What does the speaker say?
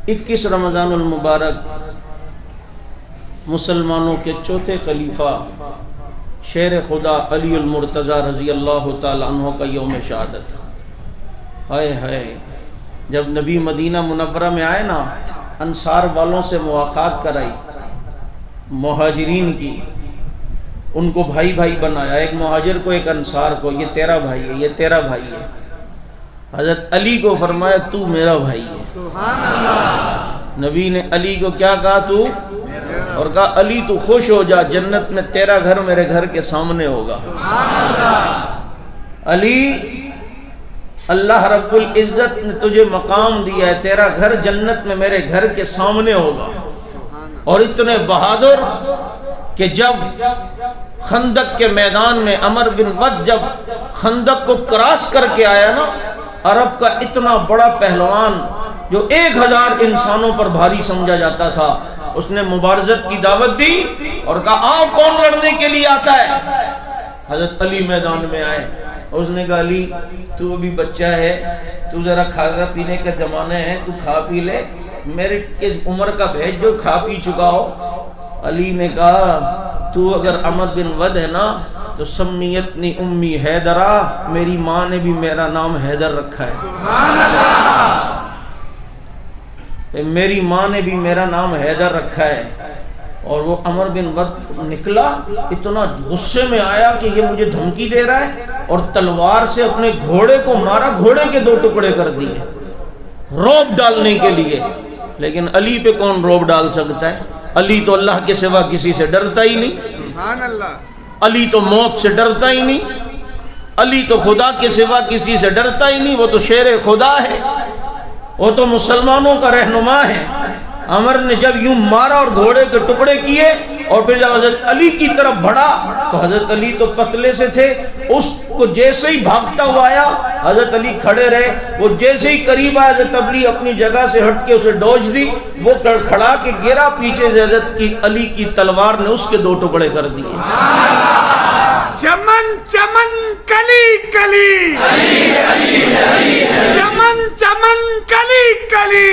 21 رمضان المبارک مسلمانوں کے چوتھے خلیفہ شیر خدا علی المرتضیٰ رضی اللہ تعالیٰ عنہ کا یوم شہادت۔ ہائے ہائے، جب نبی مدینہ منورہ میں آئے نا، انصار والوں سے مواخات کرائی، مہاجرین کی، ان کو بھائی بھائی بنایا، ایک مہاجر کو ایک انصار کو، یہ تیرا بھائی ہے، یہ تیرا بھائی ہے۔ حضرت علی کو فرمایا تو میرا بھائی ہے۔ سبحان اللہ۔ نبی نے علی کو کیا کہا؟ تو، اور کہا علی تو خوش ہو جا، جنت میں تیرا گھر میرے گھر کے سامنے ہوگا۔ سبحان اللہ۔ علی، اللہ رب العزت نے تجھے مقام دیا ہے، تیرا گھر جنت میں میرے گھر کے سامنے ہوگا۔ اور اتنے بہادر کہ جب خندق کے میدان میں عمر بن ود جب خندق کو کراس کر کے آیا نا، عرب کا اتنا بڑا پہلوان جو 1000 انسانوں پر بھاری سمجھا جاتا تھا، اس نے مبارزت کی دعوت دی اور کہا آؤ، کون لڑنے کے لیے آتا ہے؟ حضرت علی میدان میں آئے۔ اس نے کہا علی تو ابھی بچہ ہے، تو ذرا کھانا پینے کا زمانہ ہے، تو کھا پی لے، میرے عمر کا بھیج جو کھا پی چکا ہو۔ علی نے کہا تو اگر عمر بن ود ہے نا تو سمیتنی امی حیدرہ، میری ماں نے بھی میرا نام حیدر رکھا ہے۔ سبحان اللہ۔ میری ماں نے بھی میرا نام حیدر رکھا ہے۔ اور وہ عمر بن ود نکلا، اتنا غصے میں آیا کہ یہ مجھے دھمکی دے رہا ہے، اور تلوار سے اپنے گھوڑے کو مارا، گھوڑے کے 2 ٹکڑے کر دیے روب ڈالنے کے لیے۔ لیکن علی پہ کون روب ڈال سکتا ہے؟ علی تو اللہ کے سوا کسی سے ڈرتا ہی نہیں، سبحان اللہ۔ علی تو موت سے ڈرتا ہی نہیں، علی تو خدا کے سوا کسی سے ڈرتا ہی نہیں، وہ تو شیر خدا ہے، وہ تو مسلمانوں کا رہنما ہے۔ عمر نے جب یوں مارا اور گھوڑے کے ٹکڑے کیے، اور پھر جب حضرت علی کی طرف بڑھا تو حضرت علی تو پتلے سے تھے، اس کو جیسے ہی بھاگتا ہوا آیا، حضرت علی کھڑے رہے، وہ جیسے ہی قریب آیا حضرت علی اپنی جگہ سے ہٹ کے اسے ڈوج دی، وہ کھڑا کے گرا، پیچھے سے حضرت علی کی تلوار نے اس کے 2 ٹکڑے کر دیے۔ چمن چمن کلی کلی، چمن چمن کلی کلی،